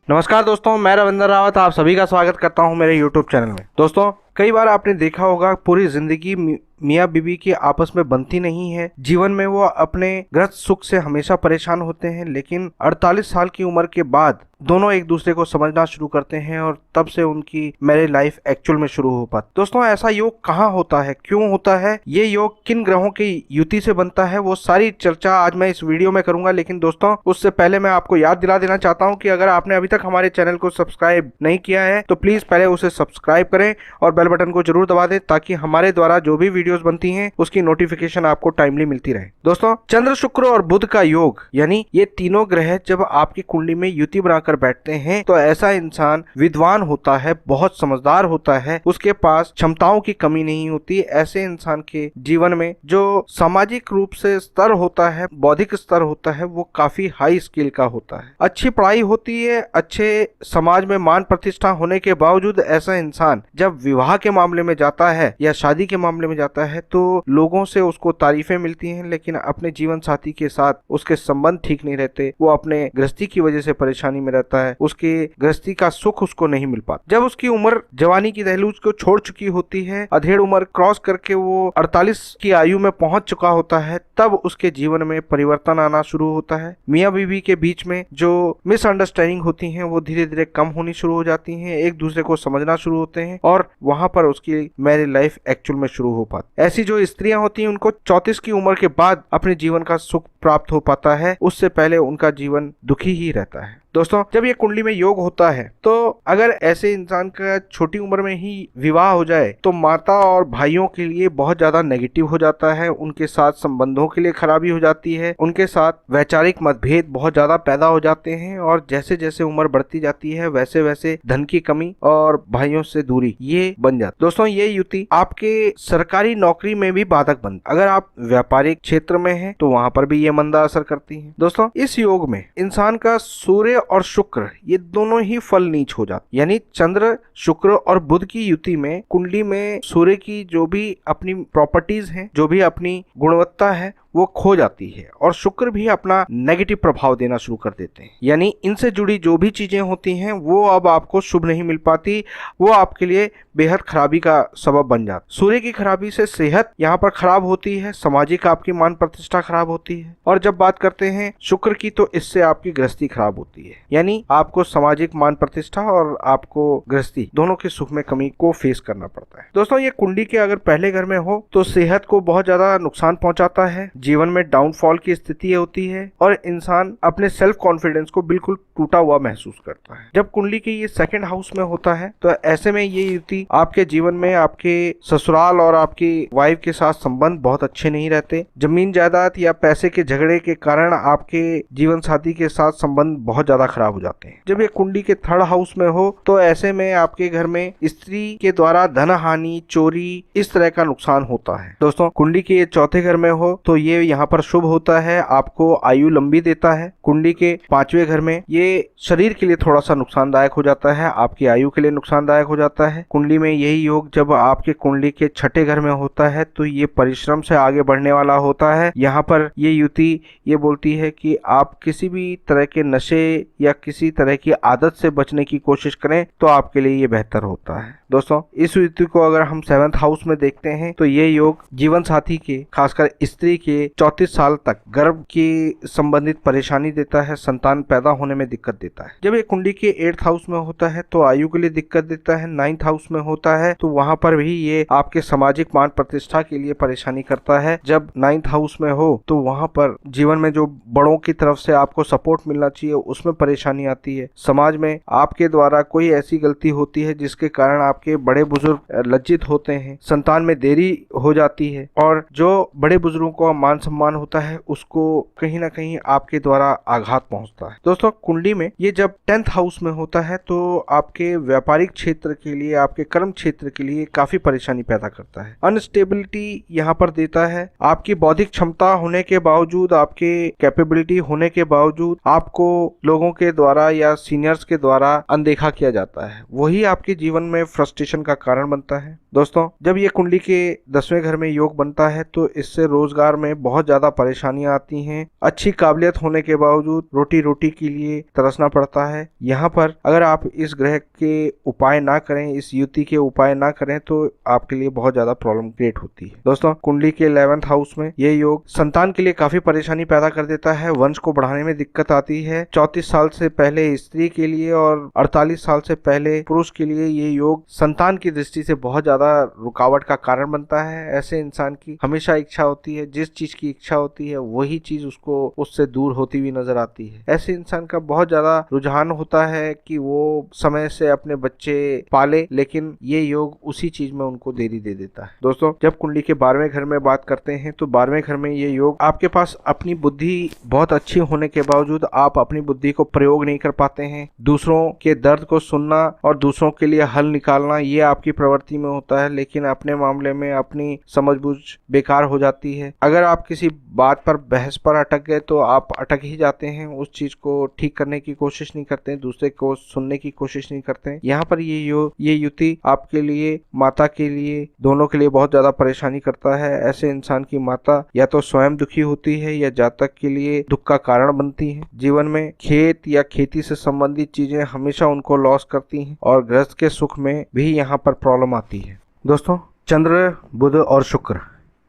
नमस्कार दोस्तों, मैं रविंद्र रावत आप सभी का स्वागत करता हूं मेरे YouTube चैनल में। दोस्तों, कई बार आपने देखा होगा पूरी जिंदगी मियाँ बीवी की आपस में बनती नहीं है। जीवन में वो अपने ग्रस्त सुख से हमेशा परेशान होते हैं, लेकिन 48 साल की उम्र के बाद दोनों एक दूसरे को समझना शुरू करते हैं और तब से उनकी मैरिज लाइफ एक्चुअल में शुरू हो पाती। दोस्तों, ऐसा योग कहाँ होता है, क्यों होता है, ये योग किन ग्रहों की युति से बनता है, वो सारी चर्चा आज मैं इस वीडियो में करूंगा। लेकिन दोस्तों, उससे पहले मैं आपको याद दिला देना चाहता हूँ कि अगर आपने अभी तक हमारे चैनल को सब्सक्राइब नहीं किया है तो प्लीज पहले उसे सब्सक्राइब करें और बेल बटन को जरूर दबा दें, ताकि हमारे द्वारा जो भी वीडियोस बनती हैं उसकी नोटिफिकेशन आपको टाइमली मिलती रहे। दोस्तों, चंद्र, शुक्र और बुध का योग यानी ये तीनों ग्रह जब आपकी कुंडली में युति बनाकर बैठते हैं तो ऐसा इंसान विद्वान होता है, बहुत समझदार होता है, उसके पास क्षमताओं की कमी नहीं होती। ऐसे इंसान के जीवन में जो सामाजिक रूप से स्तर होता है, बौद्धिक स्तर होता है, वो काफी हाई स्किल का होता है। अच्छी पढ़ाई होती है, अच्छे समाज में मान प्रतिष्ठा होने के बावजूद ऐसा इंसान जब विवाह के मामले में जाता है या शादी के मामले में जाता है तो लोगों से उसको तारीफें मिलती हैं, लेकिन अपने जीवन साथी के साथ उसके संबंध ठीक नहीं रहते। वो अपने गृहस्थी की वजह से परेशानी में रहता है, उसके गृहस्थी का सुख उसको नहीं मिल पाता। जब उसकी उम्र जवानी की दहलीज को छोड़ चुकी होती है, अधेड़ उम्र क्रॉस करके वो 48 की आयु में पहुंच चुका होता है, तब उसके जीवन में परिवर्तन आना शुरू होता है। मियाँ बीवी के बीच में जो मिसअंडरस्टैंडिंग होती है वो धीरे धीरे कम होनी शुरू हो जाती है, एक दूसरे को समझना शुरू होते हैं और वहां पर उसकी मैरिज लाइफ एक्चुअल में शुरू हो पाती। ऐसी जो स्त्रियां होती हैं उनको 34 की उम्र के बाद अपने जीवन का सुख प्राप्त हो पाता है, उससे पहले उनका जीवन दुखी ही रहता है। दोस्तों, जब ये कुंडली में योग होता है तो अगर ऐसे इंसान का छोटी उम्र में ही विवाह हो जाए तो माता और भाइयों के लिए बहुत ज्यादा नेगेटिव हो जाता है, उनके साथ संबंधों के लिए खराबी हो जाती है, उनके साथ वैचारिक मतभेद बहुत ज्यादा पैदा हो जाते हैं और जैसे जैसे उम्र बढ़ती जाती है वैसे वैसे धन की कमी और भाइयों से दूरी ये बन जाती। दोस्तों, ये युति आपके सरकारी नौकरी में भी बाधक बनती। अगर आप व्यापारिक क्षेत्र में हैं तो वहां पर भी ये मंदा असर करती है। दोस्तों, इस योग में इंसान का सूर्य और शुक्र ये दोनों ही फल नीच हो जाते, यानी चंद्र, शुक्र और बुध की युति में कुंडली में सूर्य की जो भी अपनी प्रॉपर्टीज हैं, जो भी अपनी गुणवत्ता है वो खो जाती है और शुक्र भी अपना नेगेटिव प्रभाव देना शुरू कर देते हैं। यानी इनसे जुड़ी जो भी चीजें होती हैं वो अब आपको शुभ नहीं मिल पाती, वो आपके लिए बेहद खराबी का सबब बन जाता। सूर्य की खराबी से सेहत यहाँ पर खराब होती है, सामाजिक आपकी मान प्रतिष्ठा खराब होती है, और जब बात करते हैं शुक्र की तो इससे आपकी गृहस्थी खराब होती है, यानी आपको सामाजिक मान प्रतिष्ठा और आपको गृहस्थी दोनों के सुख में कमी को फेस करना पड़ता है। दोस्तों, ये कुंडली के अगर पहले घर में हो तो सेहत को बहुत ज्यादा नुकसान पहुंचाता है, जीवन में डाउनफॉल की स्थिति होती है और इंसान अपने सेल्फ कॉन्फिडेंस को बिल्कुल टूटा हुआ महसूस करता है। जब कुंडली के ये सेकंड हाउस में होता है तो ऐसे में ये युति आपके जीवन में आपके ससुराल और आपकी वाइफ के साथ संबंध बहुत अच्छे नहीं रहते। जमीन जायदाद या पैसे के झगड़े के कारण आपके जीवन साथी के साथ संबंध बहुत ज्यादा खराब हो जाते हैं। जब ये कुंडली के थर्ड हाउस में हो तो ऐसे में आपके घर में स्त्री के द्वारा धन हानि, चोरी, इस तरह का नुकसान होता है। दोस्तों, कुंडली के चौथे घर में हो तो ये यहाँ पर शुभ होता है, आपको आयु लंबी देता है। कुंडली के पांचवें घर में ये शरीर के लिए थोड़ा सा नुकसानदायक हो जाता है, आपकी आयु के लिए नुकसानदायक हो जाता है। कुंडली में यही योग जब आपके कुंडली के छठे घर में होता है तो ये परिश्रम से आगे बढ़ने वाला होता है। यहाँ पर ये युति ये बोलती है कि आप किसी भी तरह के नशे या किसी तरह की आदत से बचने की कोशिश करें तो आपके लिए ये बेहतर होता है। दोस्तों, इस युति को अगर हम 7th हाउस में देखते हैं तो ये योग जीवन साथी के, खासकर स्त्री के 34 साल तक गर्भ की संबंधित परेशानी देता है, संतान पैदा होने में दिक्कत देता है। जब ये कुंडली के 8th हाउस में होता है तो आयु के लिए दिक्कत देता है। 9th हाउस में होता है तो वहां पर भी ये आपके सामाजिक मान प्रतिष्ठा के लिए परेशानी करता है। जब 9th हाउस में हो तो वहां पर जीवन में जो बड़ों की तरफ से आपको सपोर्ट मिलना चाहिए उसमें परेशानी आती है। समाज में आपके द्वारा कोई ऐसी गलती होती है जिसके कारण आपके बड़े बुजुर्ग लज्जित होते हैं, संतान में देरी हो जाती है और जो बड़े बुजुर्गों को मान सम्मान होता है उसको कहीं ना कहीं आपके द्वारा आघात पहुंचता है। दोस्तों, कुंडली में ये जब 10th हाउस में होता है तो आपके व्यापारिक क्षेत्र के लिए, आपके कर्म क्षेत्र के लिए काफी परेशानी पैदा करता है। अनस्टेबिलिटी यहाँ पर देता है। आपकी बौद्धिक क्षमता होने के बावजूद, आपके कैपेबिलिटी होने के बावजूद आपको लोगों के द्वारा या सीनियर्स के द्वारा अनदेखा किया जाता है, वही आपके जीवन में फ्रस्ट्रेशन का कारण बनता है। दोस्तों, जब ये कुंडली के 10वें घर में योग बनता है तो इससे रोजगार में में बहुत ज़्यादा परेशानियां आती हैं। अच्छी काबिलियत होने के बावजूद रोटी रोटी के लिए तरसना पड़ता है। यहाँ पर अगर आप इस ग्रह के उपाय ना करें, इस युति के उपाय ना करें तो आपके लिए बहुत ज़्यादा प्रॉब्लम क्रिएट होती है। दोस्तों, कुंडली के 11th हाउस में ये योग संतान के लिए काफी परेशानी पैदा कर देता है। वंश को बढ़ाने में दिक्कत आती है। 34 साल से पहले स्त्री के लिए और 48 साल से पहले पुरुष के लिए ये योग संतान की दृष्टि से बहुत ज्यादा रुकावट का कारण बनता है। ऐसे इंसान की हमेशा इच्छा होती है, जिस चीज की इच्छा होती है वही चीज उसको उससे दूर होती हुई नजर आती है। ऐसे इंसान का बहुत ज्यादा रुझान होता है कि वो समय से अपने बच्चे पाले, लेकिन ये योग उसी चीज में उनको देरी दे देता है। दोस्तों, जब कुंडली के 12वें घर में बात करते हैं तो 12वें घर में ये योग आपके पास अपनी बुद्धि बहुत अच्छी होने के बावजूद आप अपनी बुद्धि को प्रयोग नहीं कर पाते हैं। दूसरों के दर्द को सुनना और दूसरों के लिए हल निकालना ये आपकी प्रवृत्ति में होता है, लेकिन अपने मामले में अपनी समझबूझ बेकार हो जाती है। अगर आप किसी बात पर बहस पर अटक गए तो आप अटक ही जाते हैं, उस चीज को ठीक करने की कोशिश नहीं करते, दूसरे को सुनने की कोशिश नहीं करते। यहाँ पर ये युति आपके लिए, माता के लिए, दोनों के लिए बहुत ज्यादा परेशानी करता है। ऐसे इंसान की माता या तो स्वयं दुखी होती है या जातक के लिए दुख का कारण बनती है। जीवन में खेत या खेती से संबंधित चीजें हमेशा उनको लॉस करती हैं और गृहस्थ के सुख में भी यहाँ पर प्रॉब्लम आती है। दोस्तों, चंद्र, बुध और शुक्र,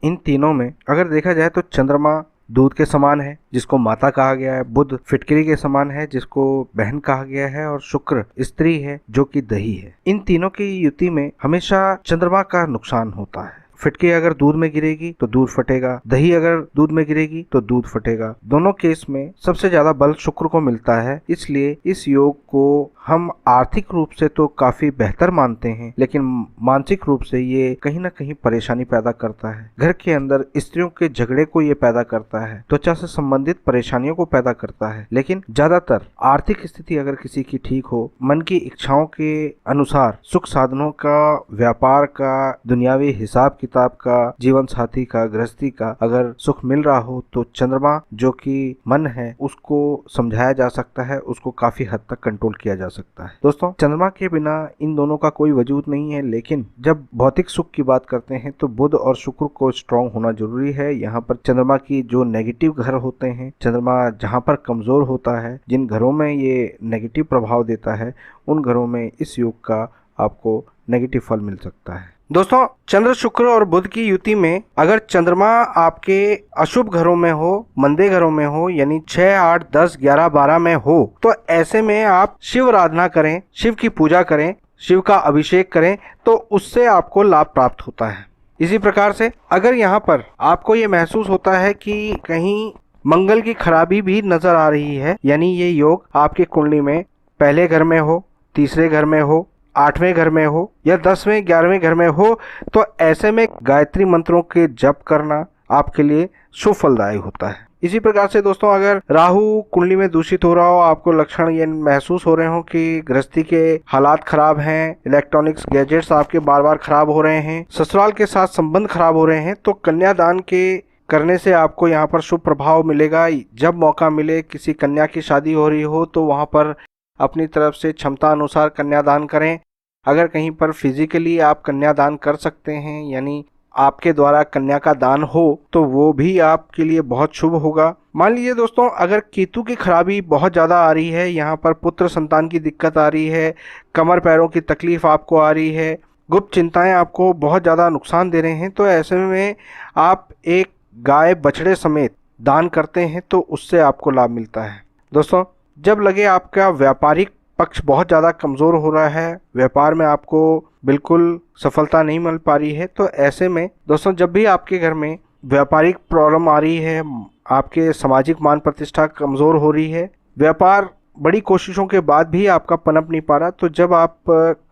इन तीनों में अगर देखा जाए तो चंद्रमा दूध के समान है जिसको माता कहा गया है, बुध फिटकरी के समान है जिसको बहन कहा गया है, और शुक्र स्त्री है जो कि दही है। इन तीनों की युति में हमेशा चंद्रमा का नुकसान होता है। फिटकी अगर दूध में गिरेगी तो दूध फटेगा, दही अगर दूध में गिरेगी तो दूध फटेगा। दोनों केस में सबसे ज्यादा बल शुक्र को मिलता है। इसलिए इस योग को हम आर्थिक रूप से तो काफी बेहतर मानते हैं, लेकिन मानसिक रूप से ये कहीं ना कहीं परेशानी पैदा करता है। घर के अंदर स्त्रियों के झगड़े को ये पैदा करता है, त्वचा से संबंधित परेशानियों को पैदा करता है। लेकिन ज्यादातर आर्थिक स्थिति अगर किसी की ठीक हो, मन की इच्छाओं के अनुसार सुख साधनों का, व्यापार का, दुनियावी हिसाब किताब का, जीवन साथी का, गृहस्थी का अगर सुख मिल रहा हो तो चंद्रमा जो कि मन है उसको समझाया जा सकता है, उसको काफी हद तक कंट्रोल किया जा सकता है। दोस्तों, चंद्रमा के बिना इन दोनों का कोई वजूद नहीं है, लेकिन जब भौतिक सुख की बात करते हैं तो बुध और शुक्र को स्ट्रांग होना जरूरी है। यहाँ पर चंद्रमा की जो नेगेटिव घर होते हैं, चंद्रमा जहाँ पर कमजोर होता है, जिन घरों में ये नेगेटिव प्रभाव देता है, उन घरों में इस योग का आपको नेगेटिव फल मिल सकता है। दोस्तों, चंद्र, शुक्र और बुध की युति में अगर चंद्रमा आपके अशुभ घरों में हो, मंदे घरों में हो, यानी 6, 8, 10, 11, 12 में हो, तो ऐसे में आप शिव आराधना करें, शिव की पूजा करें, शिव का अभिषेक करें, तो उससे आपको लाभ प्राप्त होता है। इसी प्रकार से अगर यहाँ पर आपको ये महसूस होता है कि कहीं मंगल की खराबी भी नजर आ रही है, यानी ये योग आपके कुंडली में पहले घर में हो, तीसरे घर में हो, 8वें घर में हो या 10वें 11वें घर में हो, तो ऐसे में गायत्री मंत्रों के जप करना आपके लिए शुभ फलदायी होता है। इसी प्रकार से दोस्तों, अगर राहु कुंडली में दूषित हो रहा हो, आपको लक्षण ये महसूस हो रहे हो कि गृहस्थी के हालात खराब हैं, इलेक्ट्रॉनिक्स गैजेट्स आपके बार बार खराब हो रहे हैं, ससुराल के साथ संबंध खराब हो रहे हैं, तो कन्यादान के करने से आपको यहाँ पर शुभ प्रभाव मिलेगा। जब मौका मिले, किसी कन्या की शादी हो रही हो तो वहाँ पर अपनी तरफ से क्षमता अनुसार कन्यादान करें। अगर कहीं पर फिजिकली आप कन्यादान कर सकते हैं, यानी आपके द्वारा कन्या का दान हो, तो वो भी आपके लिए बहुत शुभ होगा। मान लीजिए दोस्तों, अगर केतु की खराबी बहुत ज़्यादा आ रही है, यहाँ पर पुत्र संतान की दिक्कत आ रही है, कमर पैरों की तकलीफ आपको आ रही है, गुप्त चिंताएं आपको बहुत ज़्यादा नुकसान दे रहे हैं, तो ऐसे में आप एक गाय बछड़े समेत दान करते हैं तो उससे आपको लाभ मिलता है। दोस्तों, जब लगे आपका व्यापारिक पक्ष बहुत ज़्यादा कमज़ोर हो रहा है, व्यापार में आपको बिल्कुल सफलता नहीं मिल पा रही है, तो ऐसे में दोस्तों, जब भी आपके घर में व्यापारिक प्रॉब्लम आ रही है, आपके सामाजिक मान प्रतिष्ठा कमज़ोर हो रही है, व्यापार बड़ी कोशिशों के बाद भी आपका पनप नहीं पा रहा, तो जब आप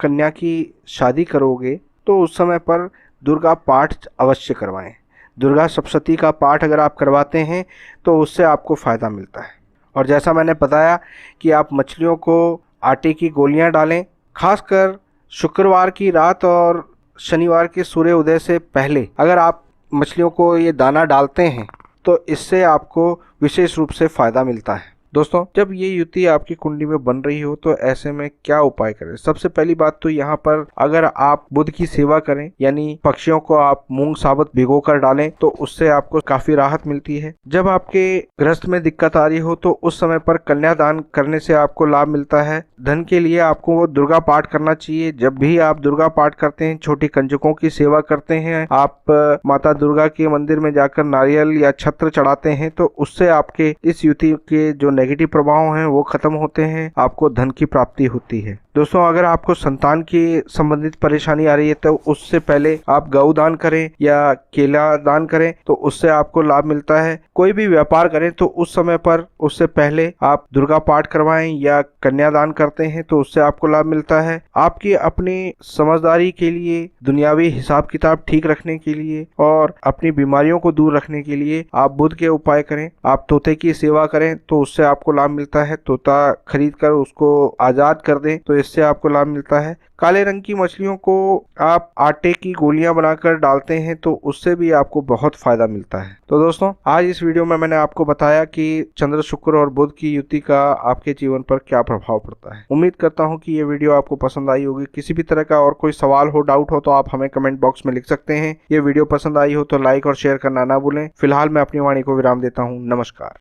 कन्या की शादी करोगे तो उस समय पर दुर्गा पाठ अवश्य करवाएं। दुर्गा सप्तशती का पाठ अगर आप करवाते हैं तो उससे आपको फ़ायदा मिलता है। और जैसा मैंने बताया कि आप मछलियों को आटे की गोलियां डालें, खासकर शुक्रवार की रात और शनिवार के सूर्य उदय से पहले अगर आप मछलियों को ये दाना डालते हैं तो इससे आपको विशेष रूप से फ़ायदा मिलता है। दोस्तों, जब ये युति आपकी कुंडली में बन रही हो तो ऐसे में क्या उपाय करें? सबसे पहली बात तो यहाँ पर अगर आप बुध की सेवा करें, यानी पक्षियों को आप मूंग साबुत भिगो कर डालें, तो उससे आपको काफी राहत मिलती है। जब आपके गृहस्थ में दिक्कत आ रही हो तो उस समय पर कन्यादान करने से आपको लाभ मिलता है। धन के लिए आपको वो दुर्गा पाठ करना चाहिए। जब भी आप दुर्गा पाठ करते हैं, छोटी कंजकों की सेवा करते हैं, आप माता दुर्गा के मंदिर में जाकर नारियल या छत्र चढ़ाते हैं, तो उससे आपके इस युति के जो नेगेटिव प्रभाव हैं वो खत्म होते हैं, आपको धन की प्राप्ति होती है। दोस्तों, अगर आपको संतान की संबंधित परेशानी आ रही है तो उससे पहले आप गौ दान करें या केला दान करें, तो उससे आपको लाभ मिलता है। कोई भी व्यापार करें तो उस समय पर उससे पहले आप दुर्गा पाठ करवाएं या कन्यादान करते हैं तो उससे आपको लाभ मिलता है। आपकी अपनी समझदारी के लिए, दुनियावी हिसाब किताब ठीक रखने के लिए और अपनी बीमारियों को दूर रखने के लिए आप बुध के उपाय करें। आप तोते की सेवा करें तो उससे आपको लाभ मिलता है। तोता खरीद कर उसको आजाद कर दें तो इससे आपको लाभ मिलता है। काले रंग की मछलियों को आप आटे की गोलियां बनाकर डालते हैं तो उससे भी आपको बहुत फायदा मिलता है। तो दोस्तों, आज इस वीडियो में मैंने आपको बताया कि चंद्र, शुक्र और बुध की युति का आपके जीवन पर क्या प्रभाव पड़ता है। उम्मीद करता हूं कि ये वीडियो आपको पसंद आई होगी। किसी भी तरह का और कोई सवाल हो, डाउट हो तो आप हमें कमेंट बॉक्स में लिख सकते हैं। ये वीडियो पसंद आई हो तो लाइक और शेयर करना ना भूलें। फिलहाल मैं अपनी वाणी को विराम देता हूँ। नमस्कार।